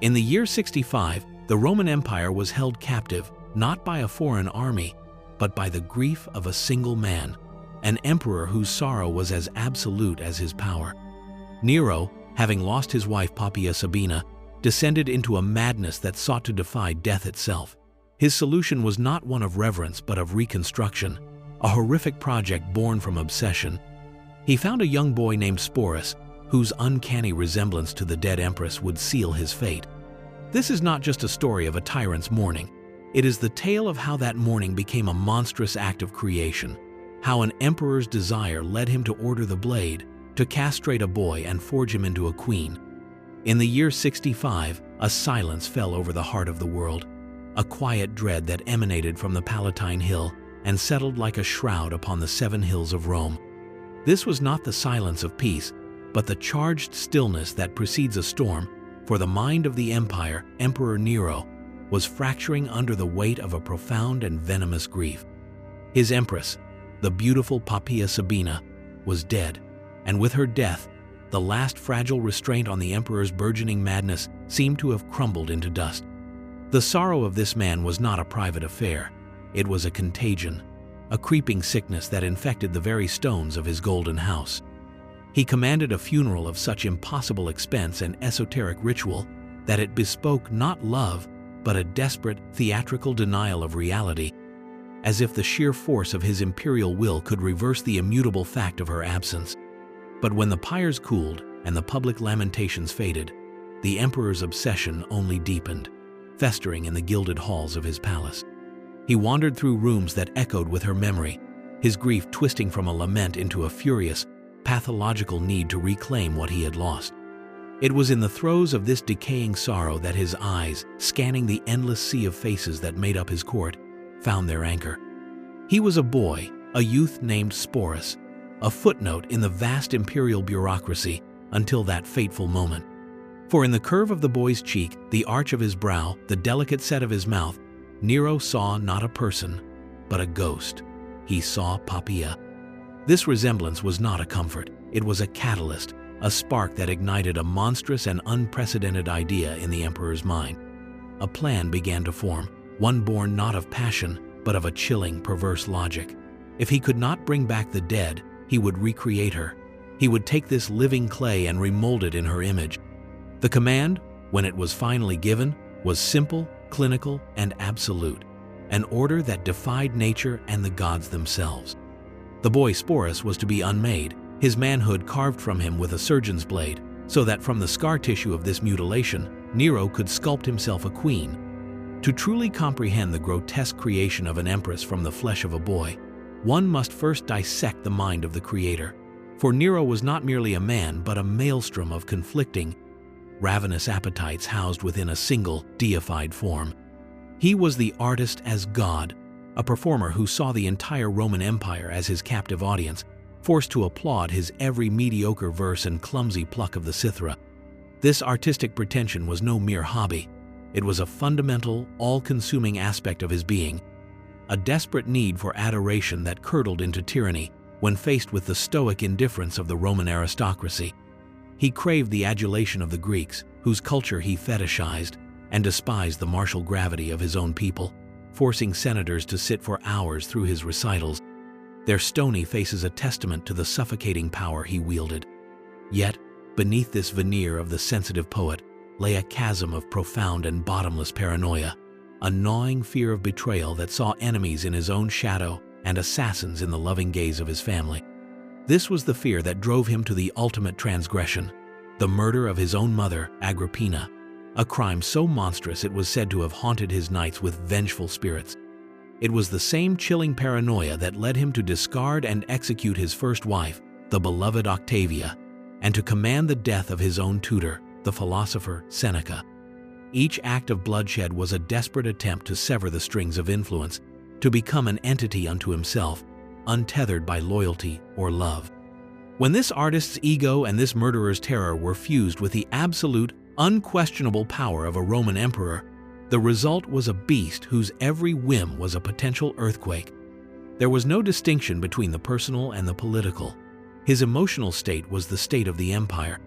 In the year 65, the Roman Empire was held captive not by a foreign army, but by the grief of a single man, an emperor whose sorrow was as absolute as his power. Nero, having lost his wife Poppaea Sabina, descended into a madness that sought to defy death itself. His solution was not one of reverence but of reconstruction, a horrific project born from obsession. He found a young boy named Sporus, whose uncanny resemblance to the dead empress would seal his fate. This is not just a story of a tyrant's mourning. It is the tale of how that mourning became a monstrous act of creation, how an emperor's desire led him to order the blade, to castrate a boy and forge him into a queen. In the year 65, a silence fell over the heart of the world, a quiet dread that emanated from the Palatine Hill and settled like a shroud upon the 7 hills of Rome. This was not the silence of peace, but the charged stillness that precedes a storm, for the mind of the empire, Emperor Nero, was fracturing under the weight of a profound and venomous grief. His empress, the beautiful Poppaea Sabina, was dead, and with her death, the last fragile restraint on the emperor's burgeoning madness seemed to have crumbled into dust. The sorrow of this man was not a private affair. It was a contagion, a creeping sickness that infected the very stones of his golden house. He commanded a funeral of such impossible expense and esoteric ritual that it bespoke not love, but a desperate, theatrical denial of reality, as if the sheer force of his imperial will could reverse the immutable fact of her absence. But when the pyres cooled and the public lamentations faded, the emperor's obsession only deepened, festering in the gilded halls of his palace. He wandered through rooms that echoed with her memory, his grief twisting from a lament into a furious, pathological need to reclaim what he had lost. It was in the throes of this decaying sorrow that his eyes, scanning the endless sea of faces that made up his court, found their anchor. He was a boy, a youth named Sporus, a footnote in the vast imperial bureaucracy until that fateful moment. For in the curve of the boy's cheek, the arch of his brow, the delicate set of his mouth, Nero saw not a person, but a ghost. He saw Poppaea. This resemblance was not a comfort. It was a catalyst, a spark that ignited a monstrous and unprecedented idea in the emperor's mind. A plan began to form, one born not of passion, but of a chilling, perverse logic. If he could not bring back the dead, he would recreate her. He would take this living clay and remold it in her image. The command, when it was finally given, was simple, clinical, and absolute, an order that defied nature and the gods themselves. The boy Sporus was to be unmade, his manhood carved from him with a surgeon's blade, so that from the scar tissue of this mutilation, Nero could sculpt himself a queen. To truly comprehend the grotesque creation of an empress from the flesh of a boy, one must first dissect the mind of the creator. For Nero was not merely a man, but a maelstrom of conflicting, ravenous appetites housed within a single, deified form. He was the artist as God, a performer who saw the entire Roman Empire as his captive audience, forced to applaud his every mediocre verse and clumsy pluck of the cithara. This artistic pretension was no mere hobby. It was a fundamental, all-consuming aspect of his being, a desperate need for adoration that curdled into tyranny when faced with the stoic indifference of the Roman aristocracy. He craved the adulation of the Greeks, whose culture he fetishized, and despised the martial gravity of his own people, forcing senators to sit for hours through his recitals, their stony faces a testament to the suffocating power he wielded. Yet, beneath this veneer of the sensitive poet lay a chasm of profound and bottomless paranoia, a gnawing fear of betrayal that saw enemies in his own shadow and assassins in the loving gaze of his family. This was the fear that drove him to the ultimate transgression, the murder of his own mother, Agrippina, a crime so monstrous it was said to have haunted his nights with vengeful spirits. It was the same chilling paranoia that led him to discard and execute his first wife, the beloved Octavia, and to command the death of his own tutor, the philosopher Seneca. Each act of bloodshed was a desperate attempt to sever the strings of influence, to become an entity unto himself, untethered by loyalty or love. When this artist's ego and this murderer's terror were fused with the absolute, unquestionable power of a Roman emperor, the result was a beast whose every whim was a potential earthquake. There was no distinction between the personal and the political. His emotional state was the state of the empire.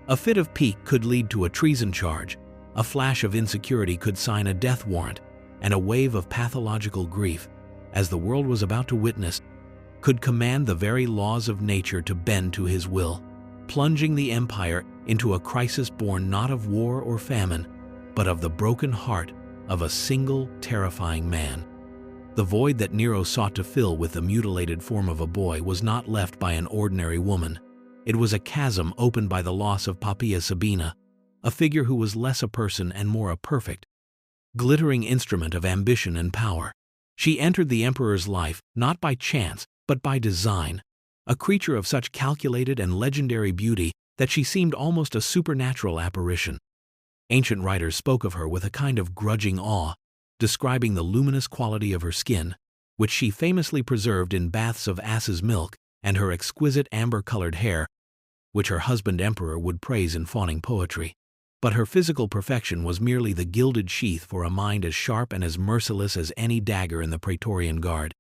A fit of pique could lead to a treason charge. A flash of insecurity could sign a death warrant, and a wave of pathological grief, as the world was about to witness, could command the very laws of nature to bend to his will, plunging the empire into a crisis born not of war or famine, but of the broken heart of a single, terrifying man. The void that Nero sought to fill with the mutilated form of a boy was not left by an ordinary woman. It was a chasm opened by the loss of Poppaea Sabina, a figure who was less a person and more a perfect, glittering instrument of ambition and power. She entered the emperor's life not by chance, but by design, a creature of such calculated and legendary beauty that she seemed almost a supernatural apparition. Ancient writers spoke of her with a kind of grudging awe, describing the luminous quality of her skin, which she famously preserved in baths of ass's milk, and her exquisite amber-colored hair, which her husband emperor would praise in fawning poetry. But her physical perfection was merely the gilded sheath for a mind as sharp and as merciless as any dagger in the Praetorian Guard.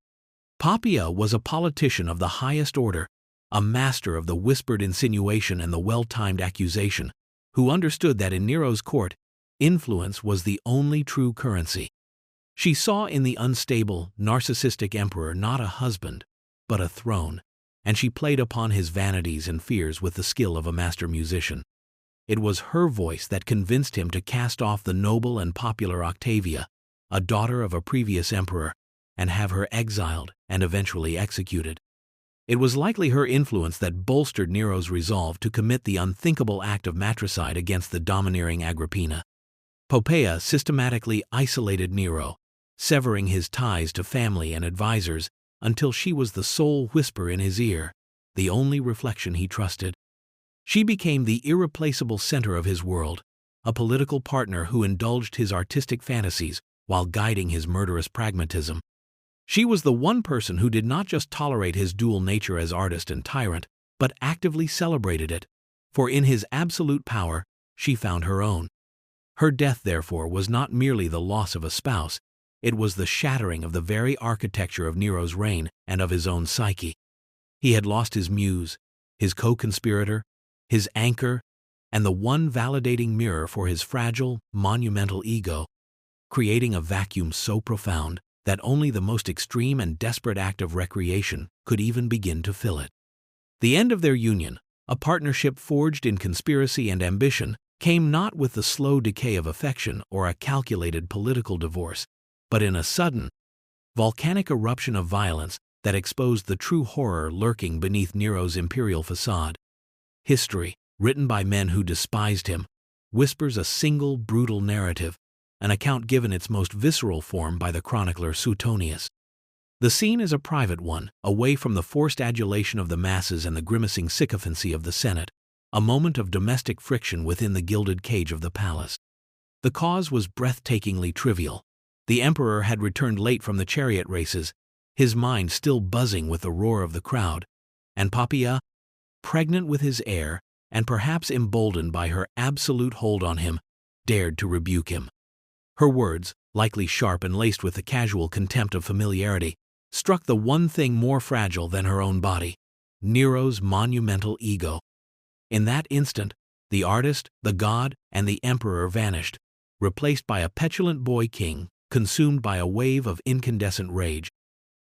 Poppaea was a politician of the highest order, a master of the whispered insinuation and the well-timed accusation, who understood that in Nero's court, influence was the only true currency. She saw in the unstable, narcissistic emperor not a husband, but a throne, and she played upon his vanities and fears with the skill of a master musician. It was her voice that convinced him to cast off the noble and popular Octavia, a daughter of a previous emperor, and have her exiled and eventually executed. It was likely her influence that bolstered Nero's resolve to commit the unthinkable act of matricide against the domineering Agrippina. Poppaea systematically isolated Nero, severing his ties to family and advisors until she was the sole whisper in his ear, the only reflection he trusted. She became the irreplaceable center of his world, a political partner who indulged his artistic fantasies while guiding his murderous pragmatism. She was the one person who did not just tolerate his dual nature as artist and tyrant, but actively celebrated it, for in his absolute power, she found her own. Her death, therefore, was not merely the loss of a spouse, it was the shattering of the very architecture of Nero's reign and of his own psyche. He had lost his muse, his co-conspirator, his anchor, and the one validating mirror for his fragile, monumental ego, creating a vacuum so profound that only the most extreme and desperate act of recreation could even begin to fill it. The end of their union, a partnership forged in conspiracy and ambition, came not with the slow decay of affection or a calculated political divorce, but in a sudden, volcanic eruption of violence that exposed the true horror lurking beneath Nero's imperial facade. History, written by men who despised him, whispers a single brutal narrative, an account given its most visceral form by the chronicler Suetonius. The scene is a private one, away from the forced adulation of the masses and the grimacing sycophancy of the Senate, a moment of domestic friction within the gilded cage of the palace. The cause was breathtakingly trivial. The emperor had returned late from the chariot races, his mind still buzzing with the roar of the crowd, and Poppaea, pregnant with his heir and perhaps emboldened by her absolute hold on him, dared to rebuke him. Her words, likely sharp and laced with the casual contempt of familiarity, struck the one thing more fragile than her own body, Nero's monumental ego. In that instant, the artist, the god, and the emperor vanished, replaced by a petulant boy king, consumed by a wave of incandescent rage.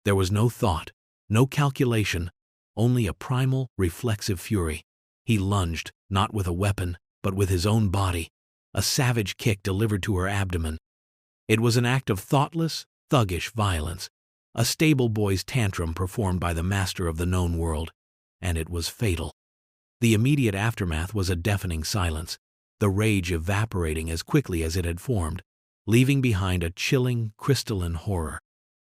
There was no thought, no calculation, only a primal, reflexive fury. He lunged, not with a weapon, but with his own body, a savage kick delivered to her abdomen. It was an act of thoughtless, thuggish violence, a stable boy's tantrum performed by the master of the known world, and it was fatal. The immediate aftermath was a deafening silence, the rage evaporating as quickly as it had formed, leaving behind a chilling, crystalline horror.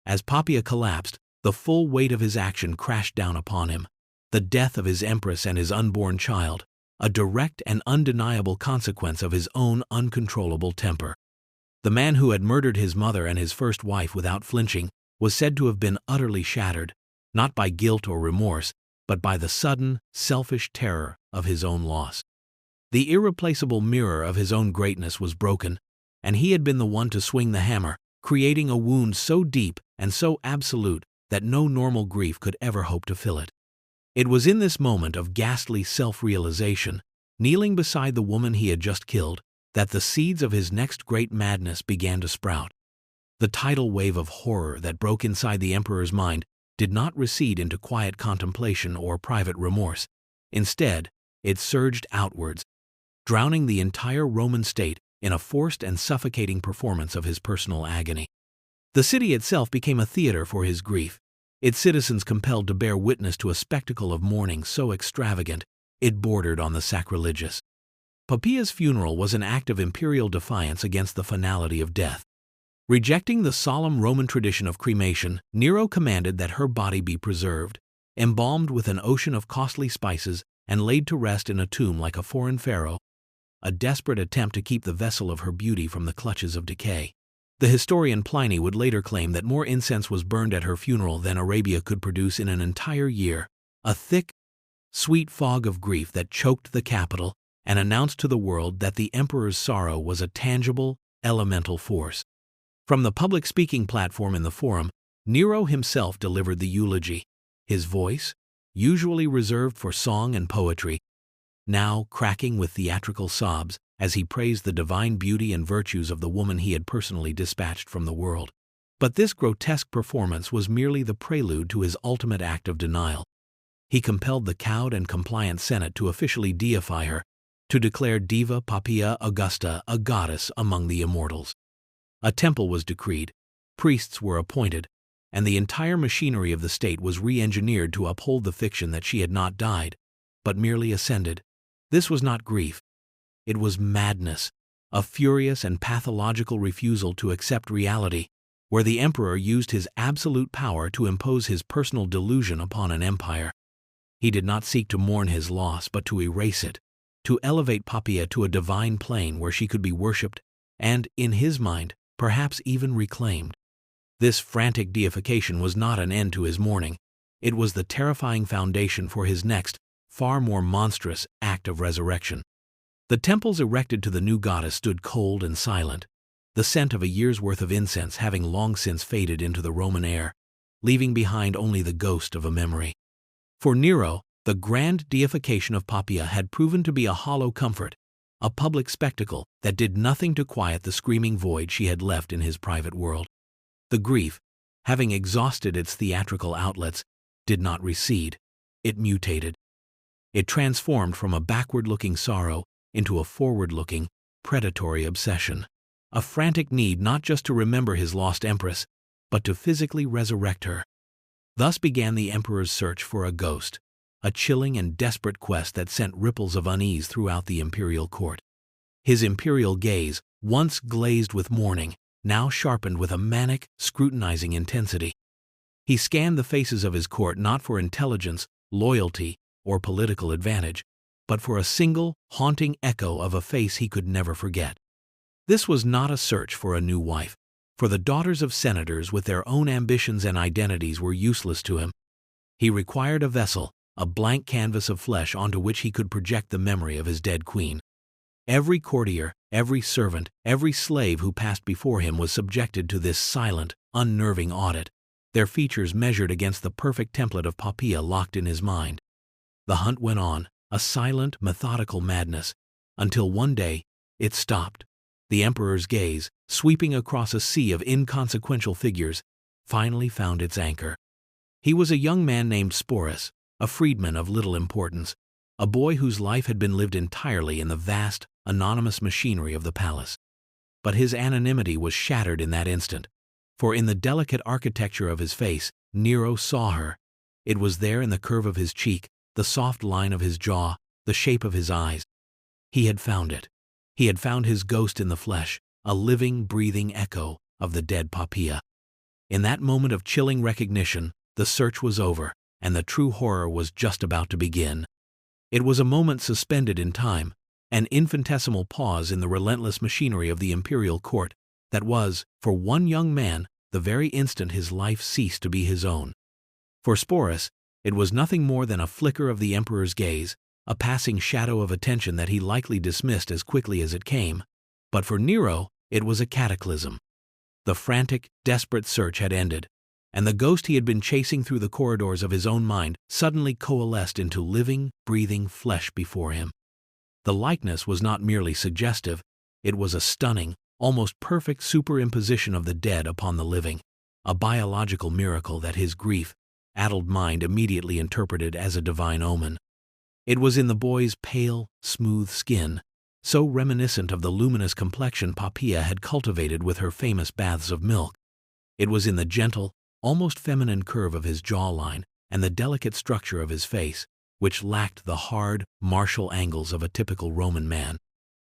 As Poppaea collapsed, the full weight of his action crashed down upon him. The death of his empress and his unborn child, a direct and undeniable consequence of his own uncontrollable temper. The man who had murdered his mother and his first wife without flinching was said to have been utterly shattered, not by guilt or remorse, but by the sudden, selfish terror of his own loss. The irreplaceable mirror of his own greatness was broken, and he had been the one to swing the hammer, creating a wound so deep and so absolute that no normal grief could ever hope to fill it. It was in this moment of ghastly self-realization, kneeling beside the woman he had just killed, that the seeds of his next great madness began to sprout. The tidal wave of horror that broke inside the emperor's mind did not recede into quiet contemplation or private remorse. Instead, it surged outwards, drowning the entire Roman state in a forced and suffocating performance of his personal agony. The city itself became a theater for his grief, its citizens compelled to bear witness to a spectacle of mourning so extravagant it bordered on the sacrilegious. Poppaea's funeral was an act of imperial defiance against the finality of death. Rejecting the solemn Roman tradition of cremation, Nero commanded that her body be preserved, embalmed with an ocean of costly spices, and laid to rest in a tomb like a foreign pharaoh, a desperate attempt to keep the vessel of her beauty from the clutches of decay. The historian Pliny would later claim that more incense was burned at her funeral than Arabia could produce in an entire year, a thick, sweet fog of grief that choked the capital and announced to the world that the emperor's sorrow was a tangible, elemental force. From the public speaking platform in the Forum, Nero himself delivered the eulogy, his voice, usually reserved for song and poetry, now cracking with theatrical sobs as he praised the divine beauty and virtues of the woman he had personally dispatched from the world. But this grotesque performance was merely the prelude to his ultimate act of denial. He compelled the cowed and compliant Senate to officially deify her, to declare Diva Poppaea Augusta a goddess among the immortals. A temple was decreed, priests were appointed, and the entire machinery of the state was re-engineered to uphold the fiction that she had not died, but merely ascended. This was not grief. It was madness, a furious and pathological refusal to accept reality, where the emperor used his absolute power to impose his personal delusion upon an empire. He did not seek to mourn his loss but to erase it, to elevate Poppaea to a divine plane where she could be worshipped and, in his mind, perhaps even reclaimed. This frantic deification was not an end to his mourning. It was the terrifying foundation for his next, far more monstrous, act of resurrection. The temples erected to the new goddess stood cold and silent, the scent of a year's worth of incense having long since faded into the Roman air, leaving behind only the ghost of a memory. For Nero, the grand deification of Poppaea had proven to be a hollow comfort, a public spectacle that did nothing to quiet the screaming void she had left in his private world. The grief, having exhausted its theatrical outlets, did not recede. It mutated. It transformed from a backward-looking sorrow into a forward-looking, predatory obsession, a frantic need not just to remember his lost empress, but to physically resurrect her. Thus began the emperor's search for a ghost, a chilling and desperate quest that sent ripples of unease throughout the imperial court. His imperial gaze, once glazed with mourning, now sharpened with a manic, scrutinizing intensity. He scanned the faces of his court not for intelligence, loyalty, or political advantage, but for a single, haunting echo of a face he could never forget. This was not a search for a new wife, for the daughters of senators with their own ambitions and identities were useless to him. He required a vessel, a blank canvas of flesh onto which he could project the memory of his dead queen. Every courtier, every servant, every slave who passed before him was subjected to this silent, unnerving audit, their features measured against the perfect template of Poppaea locked in his mind. The hunt went on, a silent, methodical madness, until one day it stopped. The emperor's gaze, sweeping across a sea of inconsequential figures, finally found its anchor. He was a young man named Sporus, a freedman of little importance, a boy whose life had been lived entirely in the vast, anonymous machinery of the palace. But his anonymity was shattered in that instant, for in the delicate architecture of his face, Nero saw her. It was there in the curve of his cheek, the soft line of his jaw, the shape of his eyes. He had found it. He had found his ghost in the flesh, a living, breathing echo of the dead Poppaea. In that moment of chilling recognition, the search was over, and the true horror was just about to begin. It was a moment suspended in time, an infinitesimal pause in the relentless machinery of the imperial court that was, for one young man, the very instant his life ceased to be his own. For Sporus, it was nothing more than a flicker of the emperor's gaze, a passing shadow of attention that he likely dismissed as quickly as it came. But for Nero, it was a cataclysm. The frantic, desperate search had ended, and the ghost he had been chasing through the corridors of his own mind suddenly coalesced into living, breathing flesh before him. The likeness was not merely suggestive, It was a stunning, almost perfect superimposition of the dead upon the living, a biological miracle that his grief-addled mind immediately interpreted as a divine omen. It was in the boy's pale, smooth skin, so reminiscent of the luminous complexion Poppaea had cultivated with her famous baths of milk. It was in the gentle, almost feminine curve of his jawline and the delicate structure of his face, which lacked the hard, martial angles of a typical Roman man.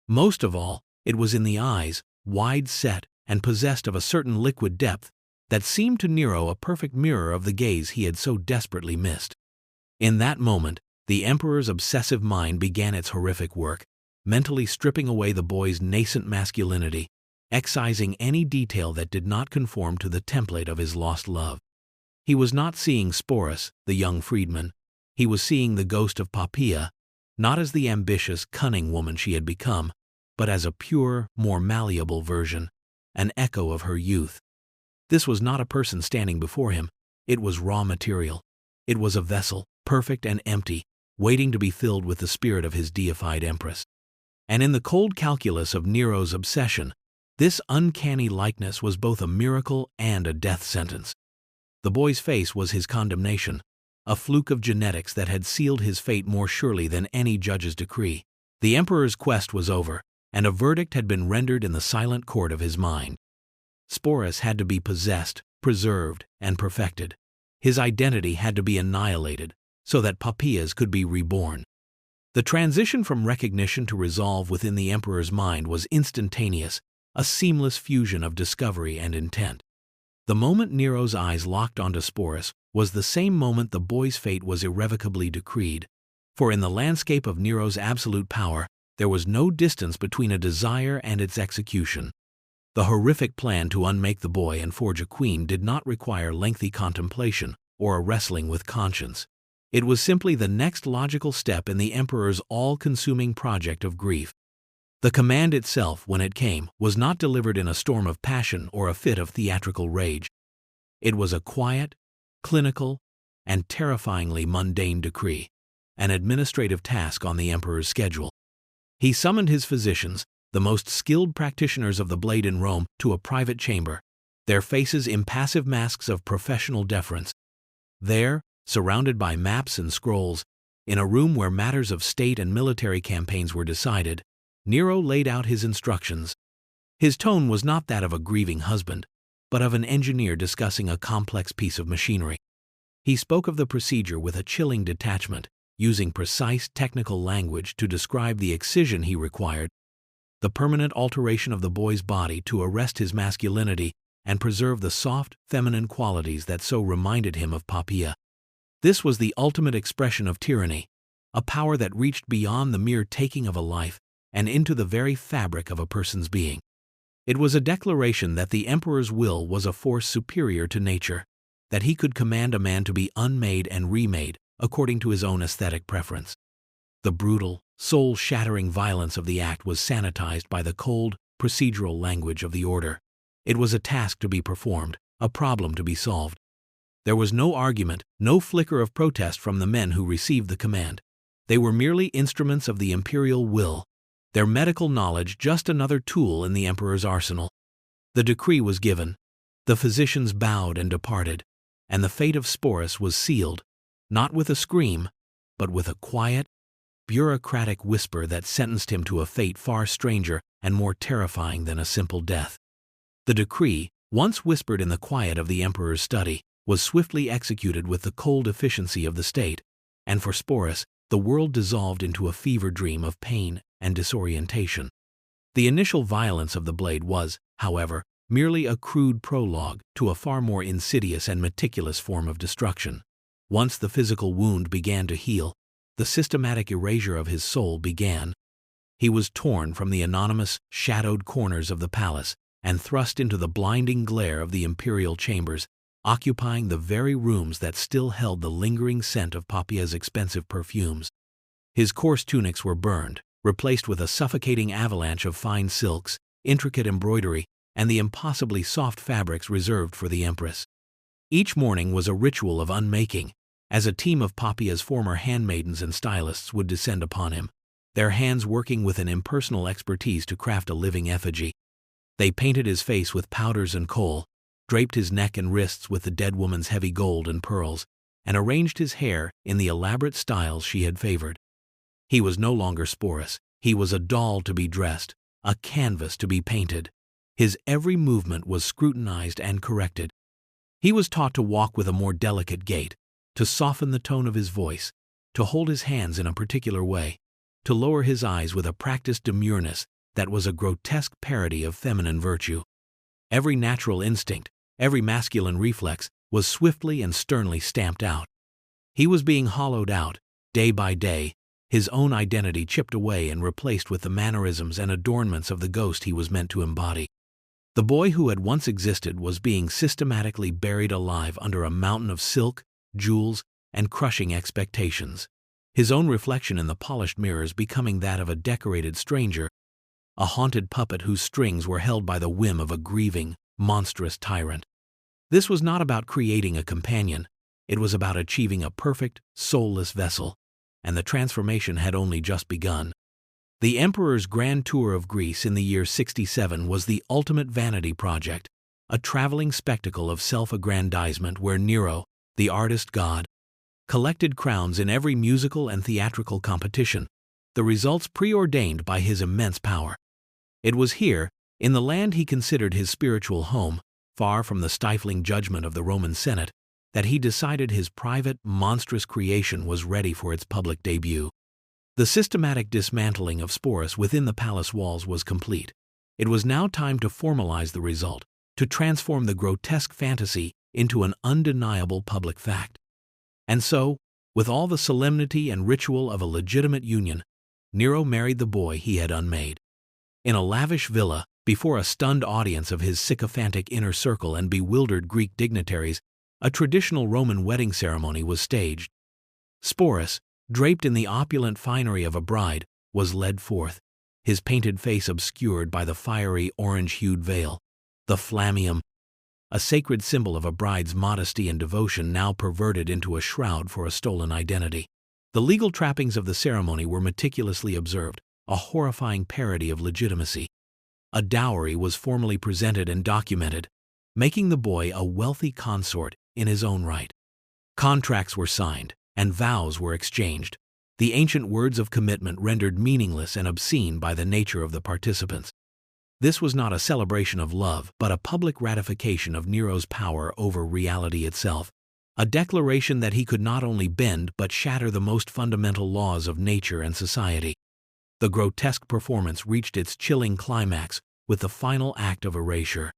Most of all, it was in the eyes, wide set and possessed of a certain liquid depth, that seemed to Nero a perfect mirror of the gaze he had so desperately missed. In that moment, the emperor's obsessive mind began its horrific work, mentally stripping away the boy's nascent masculinity, excising any detail that did not conform to the template of his lost love. He was not seeing Sporus, the young freedman. He was seeing the ghost of Poppaea, not as the ambitious, cunning woman she had become, but as a pure, more malleable version, an echo of her youth. This was not a person standing before him. It was raw material. It was a vessel, perfect and empty, waiting to be filled with the spirit of his deified empress. And in the cold calculus of Nero's obsession, this uncanny likeness was both a miracle and a death sentence. The boy's face was his condemnation, a fluke of genetics that had sealed his fate more surely than any judge's decree. The emperor's quest was over, and a verdict had been rendered in the silent court of his mind. Sporus had to be possessed, preserved, and perfected. His identity had to be annihilated, so that Poppaea's could be reborn. The transition from recognition to resolve within the emperor's mind was instantaneous, a seamless fusion of discovery and intent. The moment Nero's eyes locked onto Sporus was the same moment the boy's fate was irrevocably decreed, for in the landscape of Nero's absolute power, there was no distance between a desire and its execution. The horrific plan to unmake the boy and forge a queen did not require lengthy contemplation or a wrestling with conscience. It was simply the next logical step in the emperor's all-consuming project of grief. The command itself, when it came, was not delivered in a storm of passion or a fit of theatrical rage. It was a quiet, clinical, and terrifyingly mundane decree, an administrative task on the emperor's schedule. He summoned his physicians, the most skilled practitioners of the blade in Rome, to a private chamber, their faces impassive masks of professional deference. There, surrounded by maps and scrolls, in a room where matters of state and military campaigns were decided, Nero laid out his instructions. His tone was not that of a grieving husband, but of an engineer discussing a complex piece of machinery. He spoke of the procedure with a chilling detachment, using precise technical language to describe the excision he required, the permanent alteration of the boy's body to arrest his masculinity and preserve the soft, feminine qualities that so reminded him of Poppaea. This was the ultimate expression of tyranny, a power that reached beyond the mere taking of a life and into the very fabric of a person's being. It was a declaration that the emperor's will was a force superior to nature, that he could command a man to be unmade and remade according to his own aesthetic preference. The brutal, soul-shattering violence of the act was sanitized by the cold, procedural language of the order. It was a task to be performed, a problem to be solved. There was no argument, no flicker of protest from the men who received the command. They were merely instruments of the imperial will, their medical knowledge just another tool in the emperor's arsenal. The decree was given, the physicians bowed and departed, and the fate of Sporus was sealed, not with a scream, but with a quiet, bureaucratic whisper that sentenced him to a fate far stranger and more terrifying than a simple death. The decree, once whispered in the quiet of the emperor's study, was swiftly executed with the cold efficiency of the state, and for Sporus, the world dissolved into a fever dream of pain and disorientation. The initial violence of the blade was, however, merely a crude prologue to a far more insidious and meticulous form of destruction. Once the physical wound began to heal, the systematic erasure of his soul began. He was torn from the anonymous, shadowed corners of the palace and thrust into the blinding glare of the imperial chambers, occupying the very rooms that still held the lingering scent of Poppaea's expensive perfumes. His coarse tunics were burned, replaced with a suffocating avalanche of fine silks, intricate embroidery, and the impossibly soft fabrics reserved for the empress. Each morning was a ritual of unmaking, as a team of Poppaea's former handmaidens and stylists would descend upon him, their hands working with an impersonal expertise to craft a living effigy. They painted his face with powders and kohl, draped his neck and wrists with the dead woman's heavy gold and pearls, and arranged his hair in the elaborate styles she had favored. He was no longer Sporus. He was a doll to be dressed, a canvas to be painted. His every movement was scrutinized and corrected. He was taught to walk with a more delicate gait, to soften the tone of his voice, to hold his hands in a particular way, to lower his eyes with a practiced demureness that was a grotesque parody of feminine virtue. Every natural instinct, every masculine reflex, was swiftly and sternly stamped out. He was being hollowed out, day by day, his own identity chipped away and replaced with the mannerisms and adornments of the ghost he was meant to embody. The boy who had once existed was being systematically buried alive under a mountain of silk, jewels, and crushing expectations. His own reflection in the polished mirrors becoming that of a decorated stranger, a haunted puppet whose strings were held by the whim of a grieving, monstrous tyrant. This was not about creating a companion. It was about achieving a perfect, soulless vessel, and the transformation had only just begun. The emperor's grand tour of Greece in the year 67 was the ultimate vanity project, a traveling spectacle of self-aggrandizement where Nero, the artist god, collected crowns in every musical and theatrical competition, the results preordained by his immense power. It was here, in the land he considered his spiritual home, far from the stifling judgment of the Roman Senate, that he decided his private, monstrous creation was ready for its public debut. The systematic dismantling of Sporus within the palace walls was complete. It was now time to formalize the result, to transform the grotesque fantasy into an undeniable public fact. And so, with all the solemnity and ritual of a legitimate union, Nero married the boy he had unmade. In a lavish villa, before a stunned audience of his sycophantic inner circle and bewildered Greek dignitaries, a traditional Roman wedding ceremony was staged. Sporus, draped in the opulent finery of a bride, was led forth, his painted face obscured by the fiery orange-hued veil, the flammeum, a sacred symbol of a bride's modesty and devotion now perverted into a shroud for a stolen identity. The legal trappings of the ceremony were meticulously observed, a horrifying parody of legitimacy. A dowry was formally presented and documented, making the boy a wealthy consort in his own right. Contracts were signed, and vows were exchanged, the ancient words of commitment rendered meaningless and obscene by the nature of the participants. This was not a celebration of love, but a public ratification of Nero's power over reality itself, a declaration that he could not only bend but shatter the most fundamental laws of nature and society. The grotesque performance reached its chilling climax with the final act of erasure.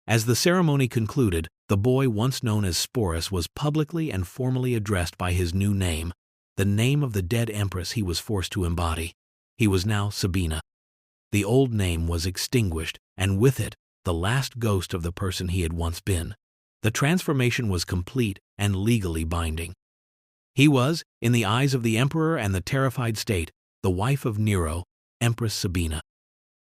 As the ceremony concluded, the boy once known as Sporus was publicly and formally addressed by his new name, the name of the dead empress he was forced to embody. He was now Sabina. The old name was extinguished, and with it, the last ghost of the person he had once been. The transformation was complete and legally binding. He was, in the eyes of the emperor and the terrified state, the wife of Nero, Empress Sabina.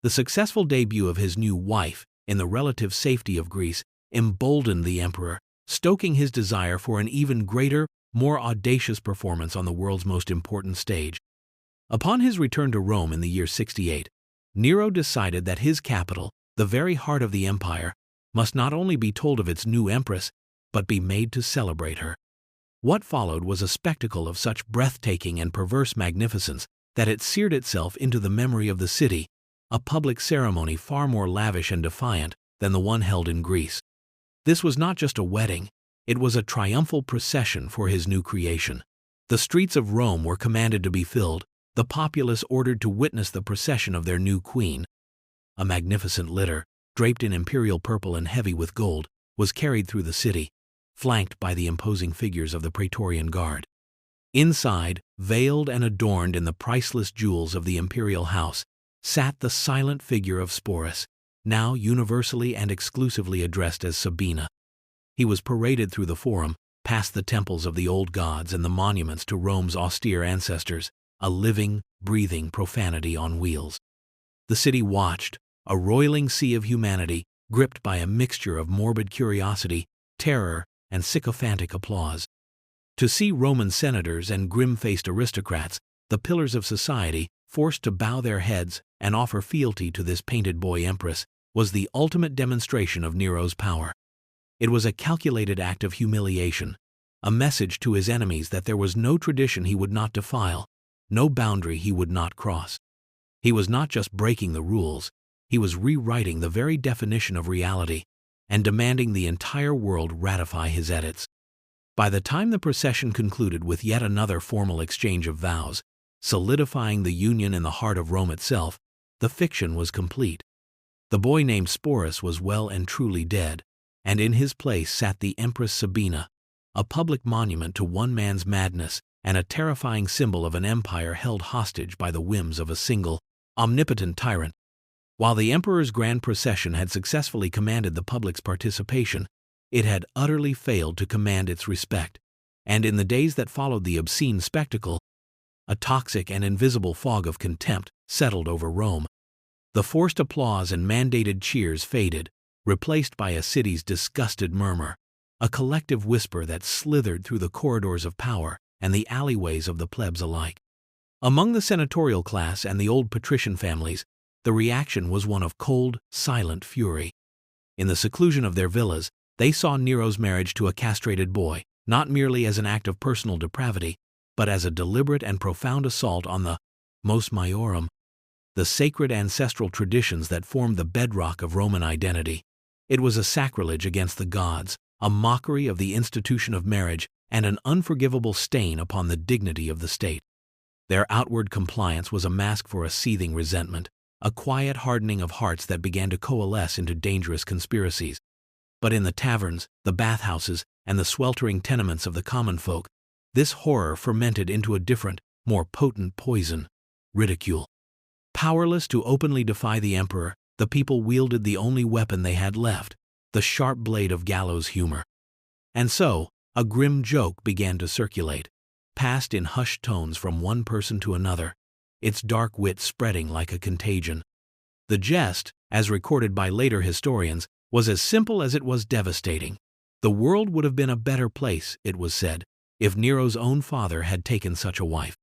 The successful debut of his new wife, in the relative safety of Greece, emboldened the emperor, stoking his desire for an even greater, more audacious performance on the world's most important stage. Upon his return to Rome in the year 68, Nero decided that his capital, the very heart of the empire, must not only be told of its new empress, but be made to celebrate her. What followed was a spectacle of such breathtaking and perverse magnificence that it seared itself into the memory of the city, a public ceremony far more lavish and defiant than the one held in Greece. This was not just a wedding, it was a triumphal procession for his new creation. The streets of Rome were commanded to be filled, the populace ordered to witness the procession of their new queen. A magnificent litter, draped in imperial purple and heavy with gold, was carried through the city, flanked by the imposing figures of the Praetorian Guard. Inside, veiled and adorned in the priceless jewels of the imperial house, sat the silent figure of Sporus, now universally and exclusively addressed as Sabina. He was paraded through the forum, past the temples of the old gods and the monuments to Rome's austere ancestors, a living, breathing profanity on wheels. The city watched, a roiling sea of humanity, gripped by a mixture of morbid curiosity, terror, and sycophantic applause. To see Roman senators and grim-faced aristocrats, the pillars of society, forced to bow their heads and offer fealty to this painted boy empress, was the ultimate demonstration of Nero's power. It was a calculated act of humiliation, a message to his enemies that there was no tradition he would not defile, no boundary he would not cross. He was not just breaking the rules, he was rewriting the very definition of reality and demanding the entire world ratify his edicts. By the time the procession concluded with yet another formal exchange of vows, solidifying the union in the heart of Rome itself, the fiction was complete. The boy named Sporus was well and truly dead, and in his place sat the Empress Sabina, a public monument to one man's madness and a terrifying symbol of an empire held hostage by the whims of a single, omnipotent tyrant. While the emperor's grand procession had successfully commanded the public's participation, it had utterly failed to command its respect, and in the days that followed the obscene spectacle, a toxic and invisible fog of contempt settled over Rome. The forced applause and mandated cheers faded, replaced by a city's disgusted murmur, a collective whisper that slithered through the corridors of power and the alleyways of the plebs alike. Among the senatorial class and the old patrician families, the reaction was one of cold, silent fury. In the seclusion of their villas, they saw Nero's marriage to a castrated boy, not merely as an act of personal depravity, but as a deliberate and profound assault on the mos maiorum, the sacred ancestral traditions that formed the bedrock of Roman identity. It was a sacrilege against the gods, a mockery of the institution of marriage, and an unforgivable stain upon the dignity of the state. Their outward compliance was a mask for a seething resentment, a quiet hardening of hearts that began to coalesce into dangerous conspiracies. But in the taverns, the bathhouses, and the sweltering tenements of the common folk, this horror fermented into a different, more potent poison: ridicule. Powerless to openly defy the emperor, the people wielded the only weapon they had left, the sharp blade of gallows humor. And so, a grim joke began to circulate, passed in hushed tones from one person to another, its dark wit spreading like a contagion. The jest, as recorded by later historians, was as simple as it was devastating. The world would have been a better place, it was said, if Nero's own father had taken such a wife.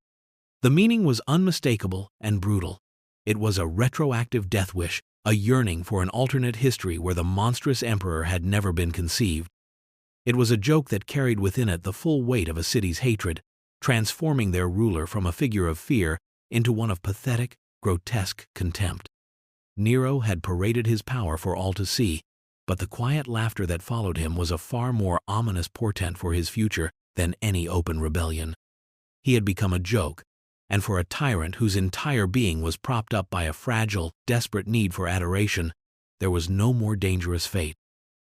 The meaning was unmistakable and brutal. It was a retroactive death wish, a yearning for an alternate history where the monstrous emperor had never been conceived. It was a joke that carried within it the full weight of a city's hatred, transforming their ruler from a figure of fear into one of pathetic, grotesque contempt. Nero had paraded his power for all to see, but the quiet laughter that followed him was a far more ominous portent for his future than any open rebellion. He had become a joke, and for a tyrant whose entire being was propped up by a fragile, desperate need for adoration, there was no more dangerous fate.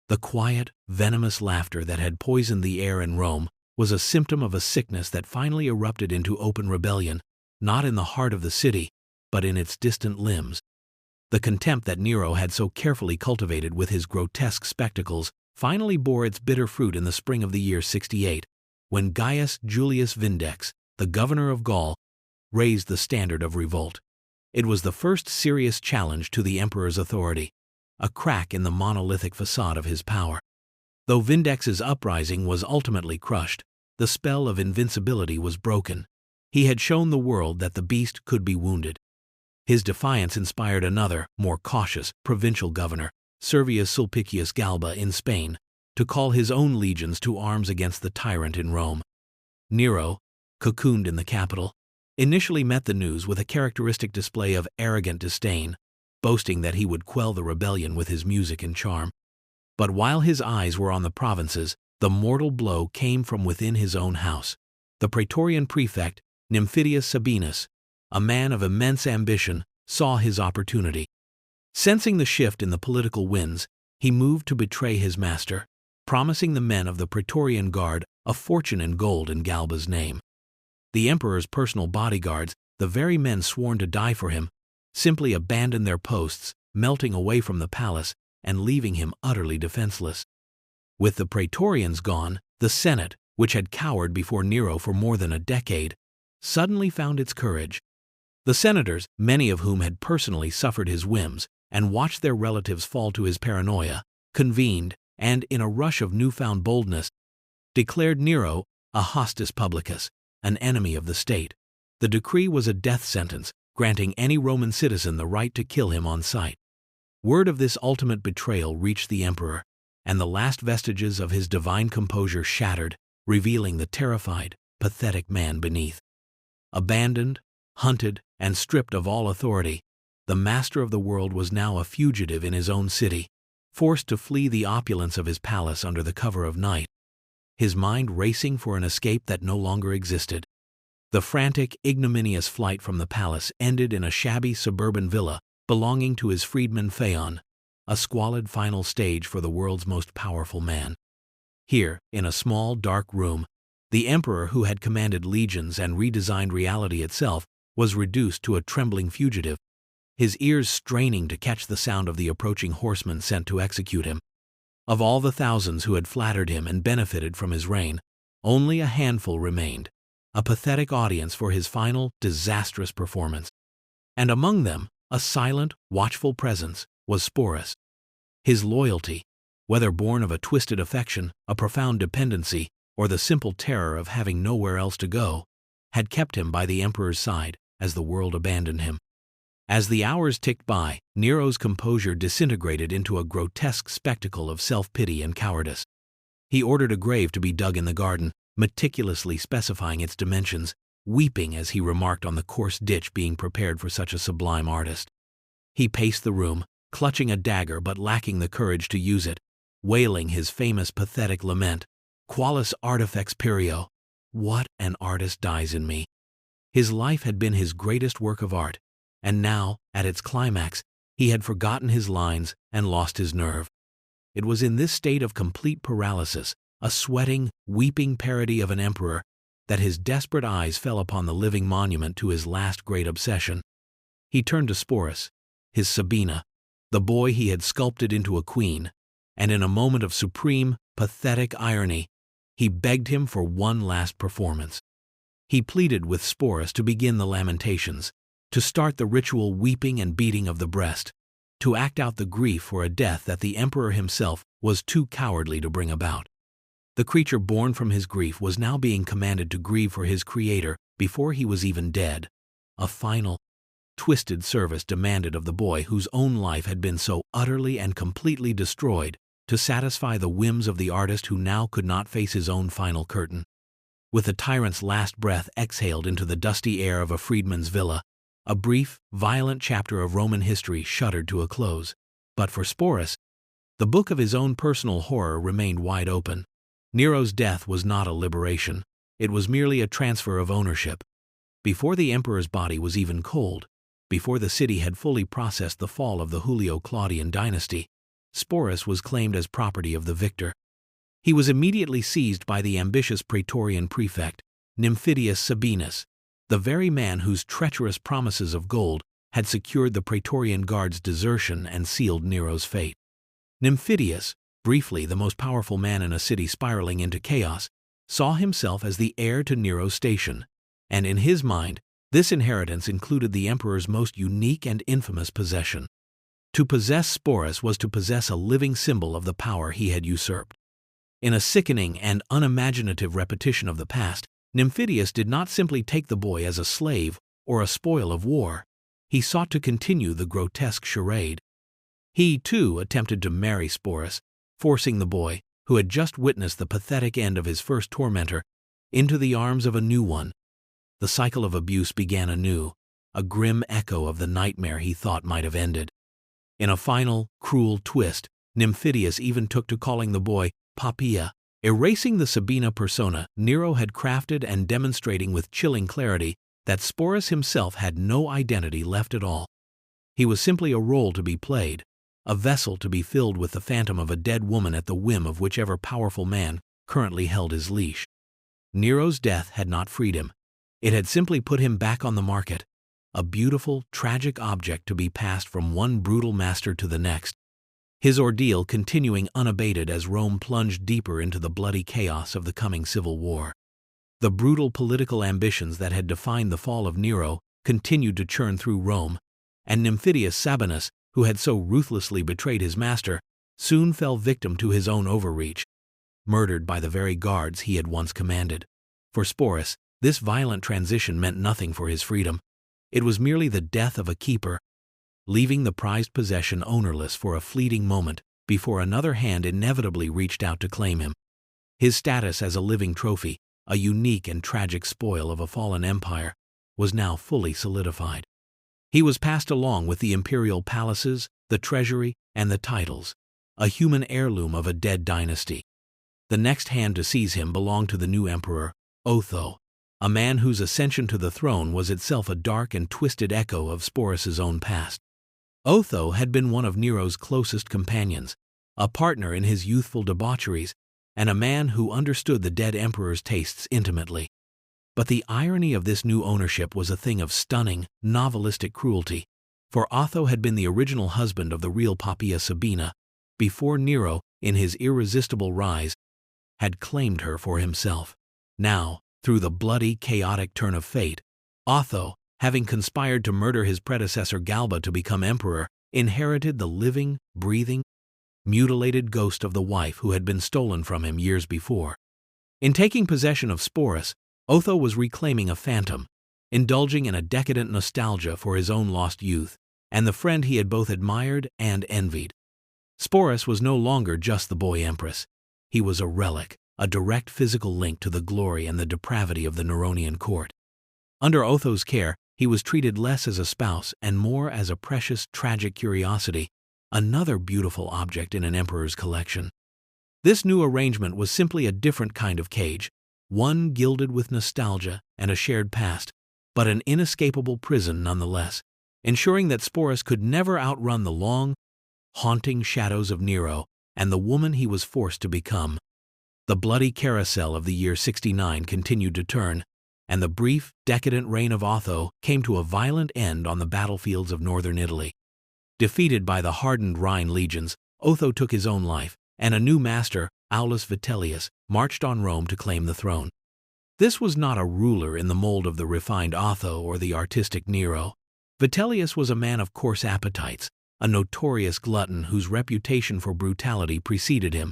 The quiet, venomous laughter that had poisoned the air in Rome was a symptom of a sickness that finally erupted into open rebellion, not in the heart of the city, but in its distant limbs. The contempt that Nero had so carefully cultivated with his grotesque spectacles finally bore its bitter fruit in the spring of the year 68, when Gaius Julius Vindex, the governor of Gaul, raised the standard of revolt. It was the first serious challenge to the emperor's authority, a crack in the monolithic facade of his power. Though Vindex's uprising was ultimately crushed, the spell of invincibility was broken. He had shown the world that the beast could be wounded. His defiance inspired another, more cautious, provincial governor, Servius Sulpicius Galba in Spain, to call his own legions to arms against the tyrant in Rome. Nero, cocooned in the capital, initially met the news with a characteristic display of arrogant disdain, boasting that he would quell the rebellion with his music and charm. But while his eyes were on the provinces, the mortal blow came from within his own house. The praetorian prefect, Nymphidius Sabinus, a man of immense ambition, saw his opportunity. Sensing the shift in the political winds, he moved to betray his master, promising the men of the Praetorian Guard a fortune in gold in Galba's name. The emperor's personal bodyguards, the very men sworn to die for him, simply abandoned their posts, melting away from the palace and leaving him utterly defenseless. With the Praetorians gone, the Senate, which had cowered before Nero for more than a decade, suddenly found its courage. The senators, many of whom had personally suffered his whims and watched their relatives fall to his paranoia, convened and, in a rush of newfound boldness, declared Nero a hostis publicus, an enemy of the state. The decree was a death sentence, granting any Roman citizen the right to kill him on sight. Word of this ultimate betrayal reached the emperor, and the last vestiges of his divine composure shattered, revealing the terrified, pathetic man beneath. Abandoned, hunted, and stripped of all authority, the master of the world was now a fugitive in his own city, forced to flee the opulence of his palace under the cover of night, his mind racing for an escape that no longer existed. The frantic, ignominious flight from the palace ended in a shabby suburban villa belonging to his freedman Phaon, a squalid final stage for the world's most powerful man. Here, in a small, dark room, the emperor who had commanded legions and redesigned reality itself was reduced to a trembling fugitive, his ears straining to catch the sound of the approaching horsemen sent to execute him. Of all the thousands who had flattered him and benefited from his reign, only a handful remained, a pathetic audience for his final, disastrous performance. And among them, a silent, watchful presence, was Sporus. His loyalty, whether born of a twisted affection, a profound dependency, or the simple terror of having nowhere else to go, had kept him by the emperor's side as the world abandoned him. As the hours ticked by, Nero's composure disintegrated into a grotesque spectacle of self-pity and cowardice. He ordered a grave to be dug in the garden, meticulously specifying its dimensions, weeping as he remarked on the coarse ditch being prepared for such a sublime artist. He paced the room, clutching a dagger but lacking the courage to use it, wailing his famous pathetic lament, "Qualis artifex perio, what an artist dies in me." His life had been his greatest work of art, and now, at its climax, he had forgotten his lines and lost his nerve. It was in this state of complete paralysis, a sweating, weeping parody of an emperor, that his desperate eyes fell upon the living monument to his last great obsession. He turned to Sporus, his Sabina, the boy he had sculpted into a queen, and in a moment of supreme, pathetic irony, he begged him for one last performance. He pleaded with Sporus to begin the lamentations, to start the ritual weeping and beating of the breast, to act out the grief for a death that the emperor himself was too cowardly to bring about. The creature born from his grief was now being commanded to grieve for his creator before he was even dead. A final, twisted service demanded of the boy whose own life had been so utterly and completely destroyed to satisfy the whims of the artist who now could not face his own final curtain. With the tyrant's last breath exhaled into the dusty air of a freedman's villa, a brief, violent chapter of Roman history shuddered to a close. But for Sporus, the book of his own personal horror remained wide open. Nero's death was not a liberation, it was merely a transfer of ownership. Before the emperor's body was even cold, before the city had fully processed the fall of the Julio-Claudian dynasty, Sporus was claimed as property of the victor. He was immediately seized by the ambitious praetorian prefect, Nymphidius Sabinus, the very man whose treacherous promises of gold had secured the praetorian guard's desertion and sealed Nero's fate. Nymphidius, briefly the most powerful man in a city spiraling into chaos, saw himself as the heir to Nero's station, and in his mind, this inheritance included the emperor's most unique and infamous possession. To possess Sporus was to possess a living symbol of the power he had usurped. In a sickening and unimaginative repetition of the past, Nymphidius did not simply take the boy as a slave or a spoil of war. He sought to continue the grotesque charade. He, too, attempted to marry Sporus, forcing the boy, who had just witnessed the pathetic end of his first tormentor, into the arms of a new one. The cycle of abuse began anew, a grim echo of the nightmare he thought might have ended. In a final, cruel twist, Nymphidius even took to calling the boy Poppaea. Erasing the Sabina persona, Nero had crafted and demonstrating with chilling clarity that Sporus himself had no identity left at all. He was simply a role to be played, a vessel to be filled with the phantom of a dead woman at the whim of whichever powerful man currently held his leash. Nero's death had not freed him. It had simply put him back on the market, a beautiful, tragic object to be passed from one brutal master to the next, his ordeal continuing unabated as Rome plunged deeper into the bloody chaos of the coming civil war. The brutal political ambitions that had defined the fall of Nero continued to churn through Rome, and Nymphidius Sabinus, who had so ruthlessly betrayed his master, soon fell victim to his own overreach, murdered by the very guards he had once commanded. For Sporus, this violent transition meant nothing for his freedom. It was merely the death of a keeper, leaving the prized possession ownerless for a fleeting moment before another hand inevitably reached out to claim him. His status as a living trophy, a unique and tragic spoil of a fallen empire, was now fully solidified. He was passed along with the imperial palaces, the treasury, and the titles, a human heirloom of a dead dynasty. The next hand to seize him belonged to the new emperor, Otho, a man whose ascension to the throne was itself a dark and twisted echo of Sporus's own past. Otho had been one of Nero's closest companions, a partner in his youthful debaucheries, and a man who understood the dead emperor's tastes intimately. But the irony of this new ownership was a thing of stunning, novelistic cruelty, for Otho had been the original husband of the real Poppaea Sabina, before Nero, in his irresistible rise, had claimed her for himself. Now, through the bloody, chaotic turn of fate, Otho, having conspired to murder his predecessor Galba to become emperor, inherited the living, breathing, mutilated ghost of the wife who had been stolen from him years before. In taking possession of Sporus, Otho was reclaiming a phantom, indulging in a decadent nostalgia for his own lost youth and the friend he had both admired and envied. Sporus was no longer just the boy empress. He was a relic, a direct physical link to the glory and the depravity of the Neronian court. Under Otho's care, he was treated less as a spouse and more as a precious, tragic curiosity, another beautiful object in an emperor's collection. This new arrangement was simply a different kind of cage, one gilded with nostalgia and a shared past, but an inescapable prison nonetheless, ensuring that Sporus could never outrun the long, haunting shadows of Nero and the woman he was forced to become. The bloody carousel of the year 69 continued to turn, and the brief, decadent reign of Otho came to a violent end on the battlefields of northern Italy. Defeated by the hardened Rhine legions, Otho took his own life, and a new master, Aulus Vitellius, marched on Rome to claim the throne. This was not a ruler in the mold of the refined Otho or the artistic Nero. Vitellius was a man of coarse appetites, a notorious glutton whose reputation for brutality preceded him.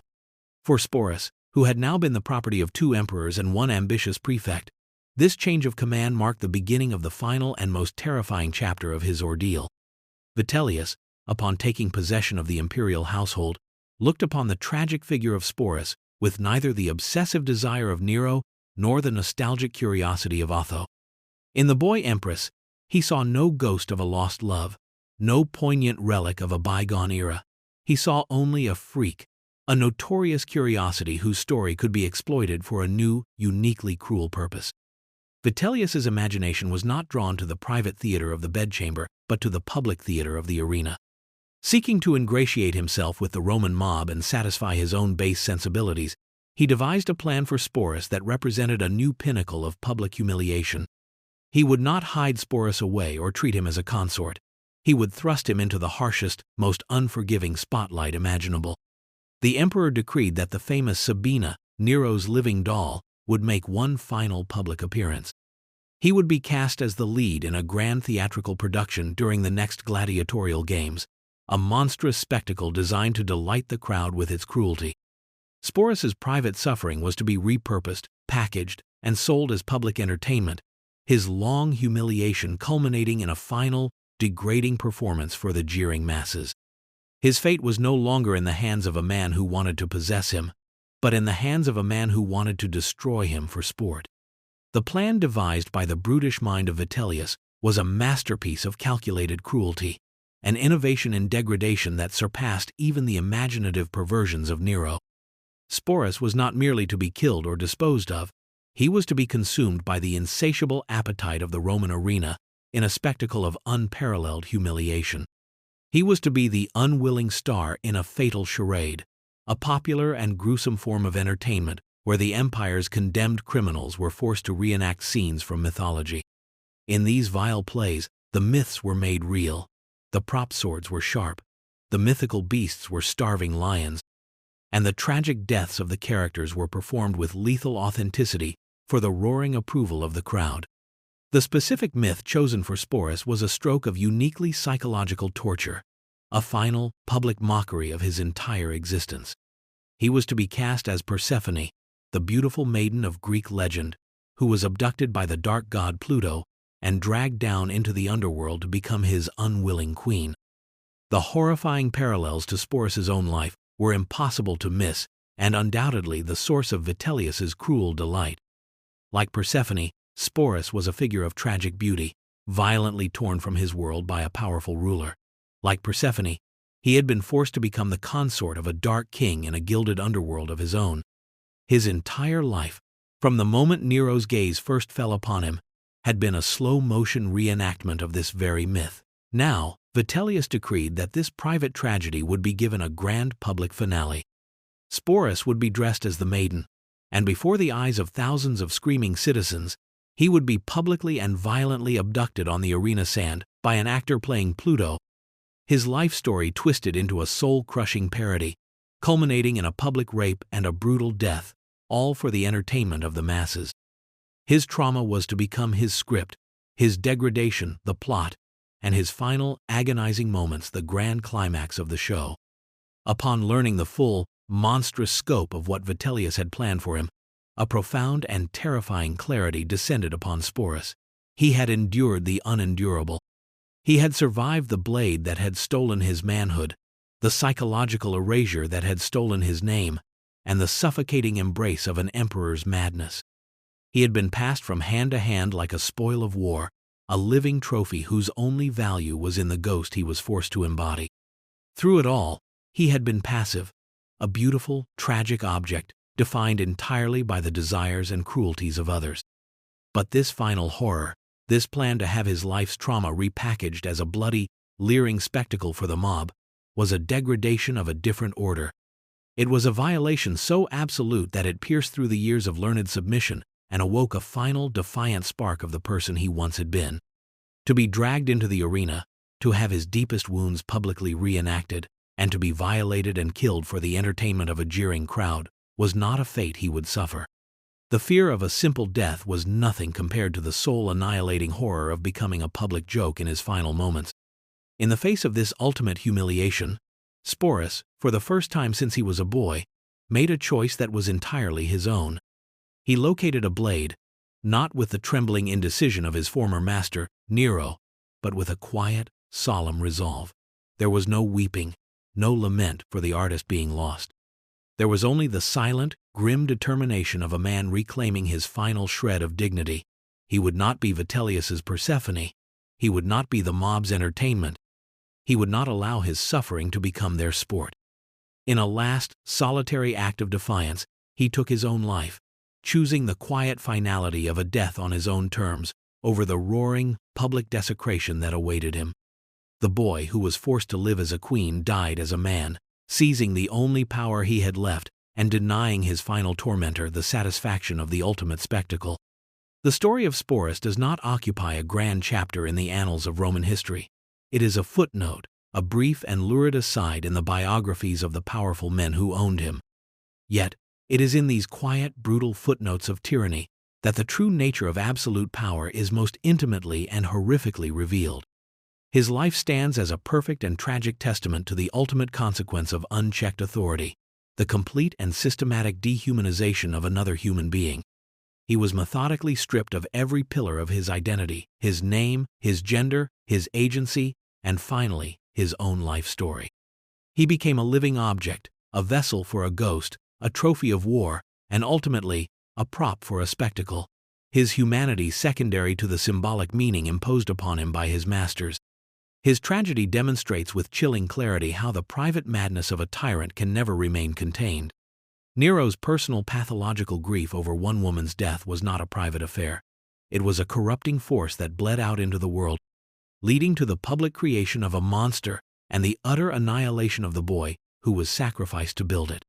For Sporus, who had now been the property of two emperors and one ambitious prefect, this change of command marked the beginning of the final and most terrifying chapter of his ordeal. Vitellius, upon taking possession of the imperial household, looked upon the tragic figure of Sporus with neither the obsessive desire of Nero nor the nostalgic curiosity of Otho. In the boy empress, he saw no ghost of a lost love, no poignant relic of a bygone era. He saw only a freak, a notorious curiosity whose story could be exploited for a new, uniquely cruel purpose. Vitellius's imagination was not drawn to the private theater of the bedchamber, but to the public theater of the arena. Seeking to ingratiate himself with the Roman mob and satisfy his own base sensibilities, he devised a plan for Sporus that represented a new pinnacle of public humiliation. He would not hide Sporus away or treat him as a consort. He would thrust him into the harshest, most unforgiving spotlight imaginable. The emperor decreed that the famous Sabina, Nero's living doll, would make one final public appearance. He would be cast as the lead in a grand theatrical production during the next gladiatorial games, a monstrous spectacle designed to delight the crowd with its cruelty. Sporus's private suffering was to be repurposed, packaged, and sold as public entertainment, his long humiliation culminating in a final, degrading performance for the jeering masses. His fate was no longer in the hands of a man who wanted to possess him, but in the hands of a man who wanted to destroy him for sport. The plan devised by the brutish mind of Vitellius was a masterpiece of calculated cruelty, an innovation in degradation that surpassed even the imaginative perversions of Nero. Sporus was not merely to be killed or disposed of, he was to be consumed by the insatiable appetite of the Roman arena in a spectacle of unparalleled humiliation. He was to be the unwilling star in a fatal charade, a popular and gruesome form of entertainment where the empire's condemned criminals were forced to reenact scenes from mythology. In these vile plays, the myths were made real, the prop swords were sharp, the mythical beasts were starving lions, and the tragic deaths of the characters were performed with lethal authenticity for the roaring approval of the crowd. The specific myth chosen for Sporus was a stroke of uniquely psychological torture, a final, public mockery of his entire existence. He was to be cast as Persephone, the beautiful maiden of Greek legend, who was abducted by the dark god Pluto and dragged down into the underworld to become his unwilling queen. The horrifying parallels to Sporus's own life were impossible to miss, and undoubtedly the source of Vitellius's cruel delight. Like Persephone, Sporus was a figure of tragic beauty, violently torn from his world by a powerful ruler. Like Persephone, he had been forced to become the consort of a dark king in a gilded underworld of his own. His entire life, from the moment Nero's gaze first fell upon him, had been a slow-motion reenactment of this very myth. Now, Vitellius decreed that this private tragedy would be given a grand public finale. Sporus would be dressed as the maiden, and before the eyes of thousands of screaming citizens, he would be publicly and violently abducted on the arena sand by an actor playing Pluto. His life story twisted into a soul-crushing parody, culminating in a public rape and a brutal death, all for the entertainment of the masses. His trauma was to become his script, his degradation the plot, and his final, agonizing moments the grand climax of the show. Upon learning the full, monstrous scope of what Vitellius had planned for him, a profound and terrifying clarity descended upon Sporus. He had endured the unendurable. He had survived the blade that had stolen his manhood, the psychological erasure that had stolen his name, and the suffocating embrace of an emperor's madness. He had been passed from hand to hand like a spoil of war, a living trophy whose only value was in the ghost he was forced to embody. Through it all, he had been passive, a beautiful, tragic object, defined entirely by the desires and cruelties of others. But this final horror, this plan to have his life's trauma repackaged as a bloody, leering spectacle for the mob, was a degradation of a different order. It was a violation so absolute that it pierced through the years of learned submission and awoke a final, defiant spark of the person he once had been. To be dragged into the arena, to have his deepest wounds publicly reenacted, and to be violated and killed for the entertainment of a jeering crowd, was not a fate he would suffer. The fear of a simple death was nothing compared to the soul-annihilating horror of becoming a public joke in his final moments. In the face of this ultimate humiliation, Sporus, for the first time since he was a boy, made a choice that was entirely his own. He located a blade, not with the trembling indecision of his former master, Nero, but with a quiet, solemn resolve. There was no weeping, no lament for the artist being lost. There was only the silent, grim determination of a man reclaiming his final shred of dignity. He would not be Vitellius's Persephone. He would not be the mob's entertainment. He would not allow his suffering to become their sport. In a last, solitary act of defiance, he took his own life, choosing the quiet finality of a death on his own terms over the roaring, public desecration that awaited him. The boy who was forced to live as a queen died as a man, seizing the only power he had left and denying his final tormentor the satisfaction of the ultimate spectacle. The story of Sporus does not occupy a grand chapter in the annals of Roman history. It is a footnote, a brief and lurid aside in the biographies of the powerful men who owned him. Yet, it is in these quiet, brutal footnotes of tyranny that the true nature of absolute power is most intimately and horrifically revealed. His life stands as a perfect and tragic testament to the ultimate consequence of unchecked authority, the complete and systematic dehumanization of another human being. He was methodically stripped of every pillar of his identity, his name, his gender, his agency, and finally, his own life story. He became a living object, a vessel for a ghost, a trophy of war, and ultimately, a prop for a spectacle, his humanity secondary to the symbolic meaning imposed upon him by his masters. His tragedy demonstrates with chilling clarity how the private madness of a tyrant can never remain contained. Nero's personal pathological grief over one woman's death was not a private affair. It was a corrupting force that bled out into the world, leading to the public creation of a monster and the utter annihilation of the boy who was sacrificed to build it.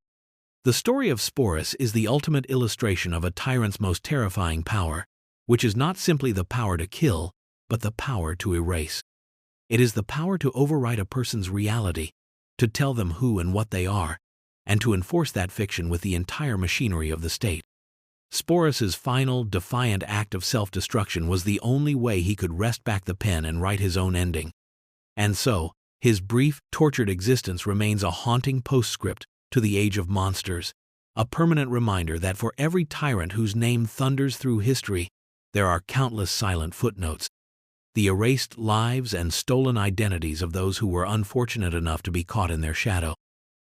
The story of Sporus is the ultimate illustration of a tyrant's most terrifying power, which is not simply the power to kill, but the power to erase. It is the power to override a person's reality, to tell them who and what they are, and to enforce that fiction with the entire machinery of the state. Sporus's final, defiant act of self-destruction was the only way he could wrest back the pen and write his own ending. And so, his brief, tortured existence remains a haunting postscript to the age of monsters, a permanent reminder that for every tyrant whose name thunders through history, there are countless silent footnotes, the erased lives and stolen identities of those who were unfortunate enough to be caught in their shadow.